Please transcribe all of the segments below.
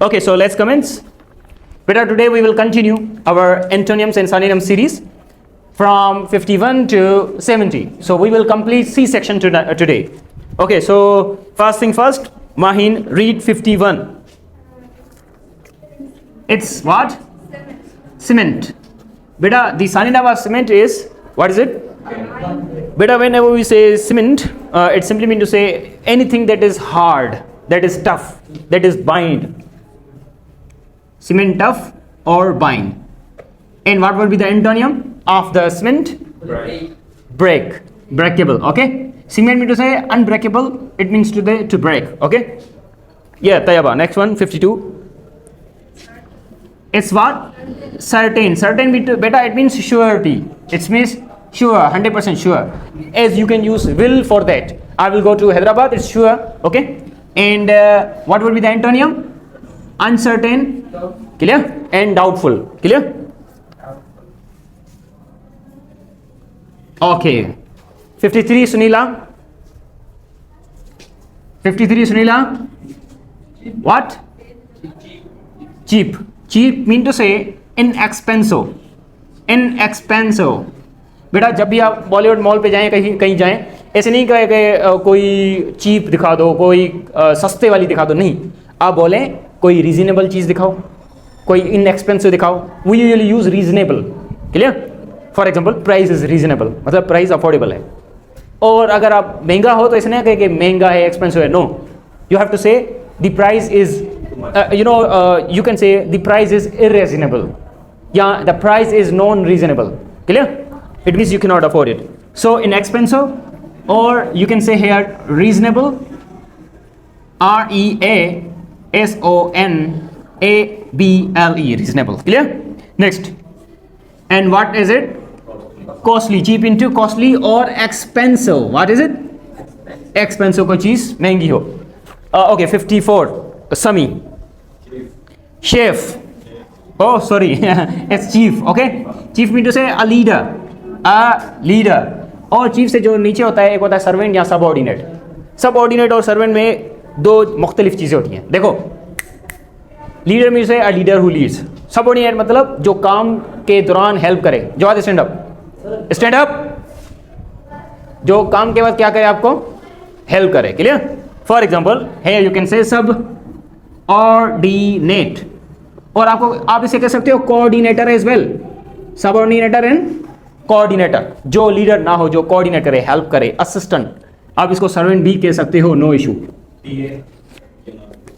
Okay, so let's commence. Beta, today we will continue our antonyms and synonyms series from 51 to 70. So we will complete C section today. Okay, so first thing first, Mahin, read 51. It's what? Cement. Beta, the synonym of cement is, what is it? Beta, whenever we say cement, it simply means to say anything that is hard, that is tough, that is bind. Cement, tough or bind. And what will be the antonym of the cement? Break. Breakable. Okay. Cement means to say unbreakable. It means to break. Okay. Yeah, Tayaba. Next one, 52. It's what? Certain. Certain beta, it means surety. It means sure, 100% sure. As you can use will for that. I will go to Hyderabad. It's sure. Okay. And what will be the antonym? Uncertain, clear, and doubtful, clear. Okay. 53, Sunila. 53, Sunila. What? Cheap. Cheap mean to say inexpensive. Inexpensive. बेटा जब भी आप Bollywood mall पे जाएं, कहीं जाएं, ऐसे नहीं कहे कि कोई चीप दिखा दो, कोई सस्ते वाली दिखा दो, नहीं. आप बोलें कोई रीजनेबल चीज़ दिखाओ, कोई इनएक्सपेंसिव दिखाओ. We usually use reasonable, clear. For example price is reasonable, मतलब प्राइस अफोर्डेबल है. और अगर आप महंगा हो तो ऐसे नहीं कहे कि महंगा है, एक्सपेंसिव है. No, you have to say the price is you can say the price is irreasonable या the price is non reasonable, clear. It means you can not afford it. So inexpensive, और you can say here reasonable, REASONABLE, reasonable, clear. Next, and what is it? Costly. Cheap into costly or expensive. What is it? Expensive कोई चीज़ महंगी हो. Okay, 54. Sami. Chef. Oh, sorry. It's chief. Okay. Chief mean to say a leader. A leader. और chief से जो नीचे होता है, एक होता है servant या subordinate. Subordinate और servant में दो मुख्तलिफ चीज़ें होती हैं. देखो, लीडर में से a leader who Leeds. Subordinate मतलब जो काम के दौरान हेल्प करे. जवाब स्टैंड अप. स्टैंड अप, जो काम के बाद क्या करे, आपको हेल्प करे, क्लियर. फॉर एग्जांपल है यू कैन से सब ऑर्डिनेट, और आपको आप इसे कह सकते हो coordinator as well. Subordinator and coordinator, जो लीडर ना हो, जो कोऑर्डिनेट करे, हेल्प करे, असिस्टेंट. आप इसको सर्वेंट भी कह सकते हो, no issue.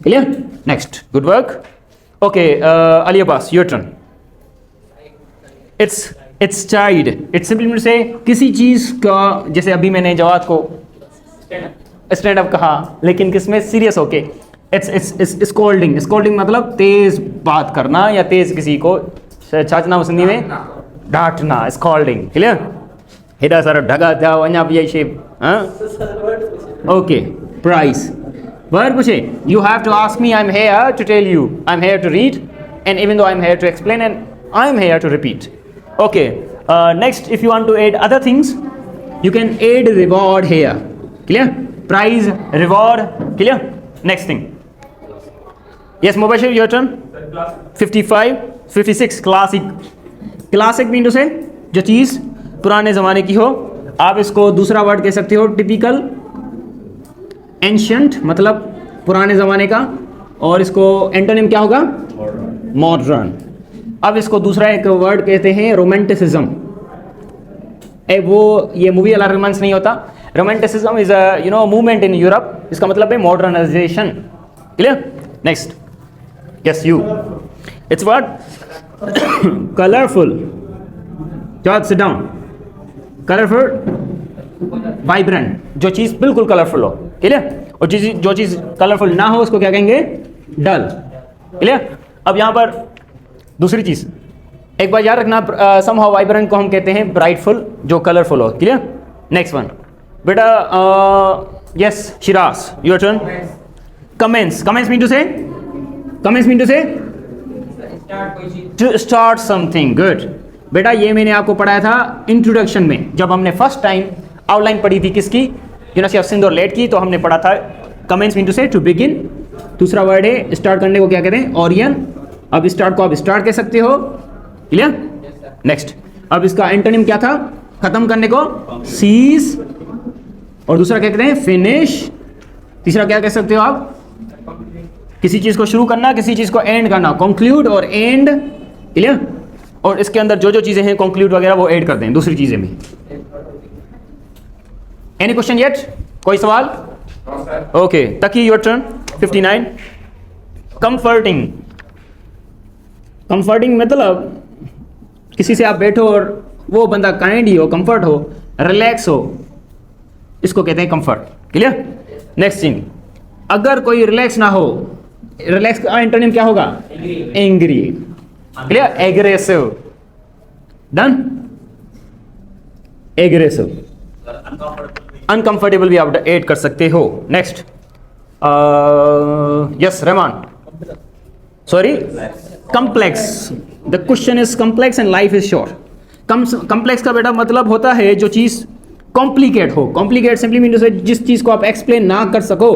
Clear? Next, good work. Okay, Ali Abbas, your turn. It's tied. It simply means to say किसी चीज़ का, जैसे अभी मैंने जवाब को स्टैंड अप कहा, लेकिन किसमें सीरियस होके. It's scolding. Scolding मतलब तेज बात करना या तेज किसी को छाछना, हिंदी में डांटना. Scolding, clear? हेडा सारा ढगा था वन्या भी शेप. Okay, price. Word पूछे, you have to ask me. I'm here to tell you. I'm here to read, and even though I'm here to explain, and I'm here to repeat. Okay. Next, if you want to add other things, you can add reward here. Clear? Prize, reward. Clear? Next thing. Yes, Mubashir, your turn. 55, 56. Classic. Classic mean to say जो चीज़ पुराने ज़माने की हो. आप इसको दूसरा word कह सकते हो, टिपिकल. एंशियंट मतलब पुराने ज़माने का, और इसको एंटोनिम क्या होगा? मॉडर्न. अब इसको दूसरा एक वर्ड कहते हैं रोमांटिसिज्म. वो ये मूवी अल्लाह रहमान से नहीं होता. Romanticism is a movement in Europe. इसका मतलब है modernisation. Clear? Next. Yes, you. It's what? Colourful. Just sit down. Colourful, vibrant, जो चीज़ बिल्कुल कलरफुल हो, क्लियर. और जो चीज़ कलरफुल ना हो उसको क्या कहेंगे? डल, क्लियर. अब यहाँ पर दूसरी चीज़ एक बार याद रखना, समहाउ वाइब्रेंट को हम कहते हैं ब्राइटफुल, जो कलरफुल हो, क्लियर. नेक्स्ट वन बेटा, yes Shiraz, your turn. Comments. Comments mean to say, comments mean to say to start something. Good बेटा, ये मैंने आपको पढ़ाया था इंट्रोडक्शन में, जब हमने फर्स्ट टाइम आउटलाइन पढ़ी थी किसकी? यूनिवर्सिटी ऑफ सिंध और लेट की, तो हमने पढ़ा था commence mean to say to begin. दूसरा वर्ड है स्टार्ट करने को क्या कहते हैं? ओरियन। अब स्टार्ट को आप स्टार्ट कह सकते हो, क्लियर? नेक्स्ट, अब इसका एंटोनिम क्या था खत्म करने को? सीज। और दूसरा क्या कहते हैं? फिनिश। तीसरा क्या कह सकते हो आप? किसी चीज को शुरू करना, किसी चीज को एंड करना, कंक्लूड और एंड, क्लियर? और इसके अंदर जो जो चीजें हैं कंक्लूड वगैरह वो ऐड कर दें दूसरी चीजें भी। Any question yet? कोई सवाल? Okay, Taqi your turn. 59। Comforting. Comforting मतलब किसी से आप बैठो और वो बंदा काइंड ही हो, कंफर्ट हो, रिलैक्स हो, इसको कहते हैं कंफर्ट, क्लियर? नेक्स्ट थिंग, अगर कोई रिलैक्स ना हो, रिलैक्स का एंटोनिम क्या होगा? Angry, clear? Aggressive. Done? Aggressive. Uncomfortable भी आप ऐड कर सकते हो। Next, yes Rahman, sorry, complex. The question is complex and life is short. Complex का बेटा मतलब होता है जो चीज कॉम्प्लिकेट हो। कॉम्प्लिकेट सिंपली मीन से जिस चीज को आप एक्सप्लेन ना कर सको,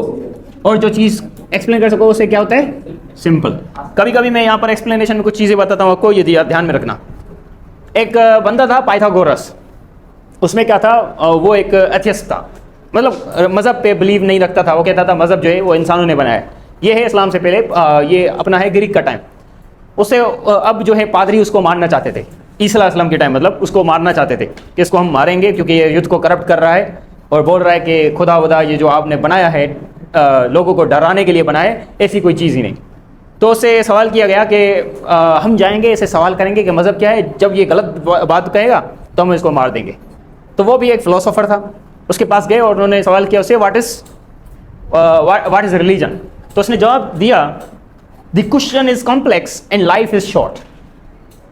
और जो चीज एक्सप्लेन कर सको उसे क्या होता है? सिंपल। कभी कभी मैं यहाँ पर एक्सप्लेनेशन में कुछ चीजें बताता हूँ आपको, यदि आप ध्यान में रखना। एक बंदा था पाइथागोरस, उसमें क्या था, वो एक एथियस्ट था, मतलब मज़हब पे बिलीव नहीं रखता था। वो कहता था मज़हब जो है वो इंसानों ने बनाया है। ये है इस्लाम से पहले, ये अपना है ग्रीक का टाइम। उससे अब जो है पादरी उसको मारना चाहते थे, ईसा इस्लाम के टाइम, मतलब उसको मारना चाहते थे कि इसको हम मारेंगे क्योंकि ये युद्ध को करप्ट कर रहा है और बोल रहा है कि खुदा वुदा ये जो आपने बनाया है लोगों को डराने के लिए बनाया है, ऐसी कोई चीज़ ही नहीं। तो उससे सवाल किया गया कि हम जाएंगे, इसे सवाल करेंगे कि मज़हब क्या है, जब ये गलत बात कहेगा तो हम इसको मार देंगे। तो वो भी एक फ़िलोसोफर था, उसके पास गए और उन्होंने सवाल किया उससे, व्हाट इज़ रिलीजन? तो उसने जवाब दिया, the question is complex and life is short.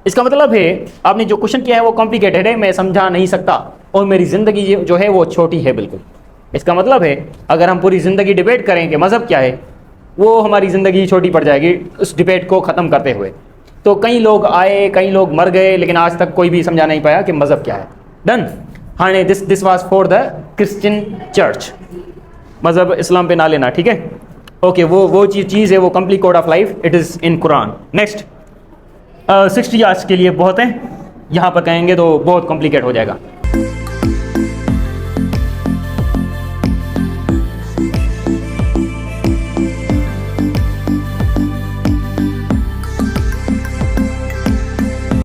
इसका मतलब है आपने जो क्वेश्चन किया है वो कॉम्प्लिकेटेड है, मैं समझा नहीं सकता, और मेरी ज़िंदगी जो है वो छोटी है बिल्कुल। इसका मतलब है अगर हम पूरी ज़िंदगी डिबेट करें कि मज़हब क्या है, वो हमारी ज़िंदगी छोटी पड़ जाएगी उस डिबेट को ख़त्म करते हुए। तो कई लोग आए, कई लोग मर गए, लेकिन आज तक कोई भी समझा नहीं पाया कि मज़हब क्या है। डन? हाँ, this was for the Christian church. मज़हब इस्लाम पे ना लेना, ठीक है? ओके, वो चीज़ है, वो complete code of life, it is in Quran. Next, 60 आज के लिए बहुत है, यहाँ पर कहेंगे तो बहुत कॉम्प्लिकेट हो जाएगा।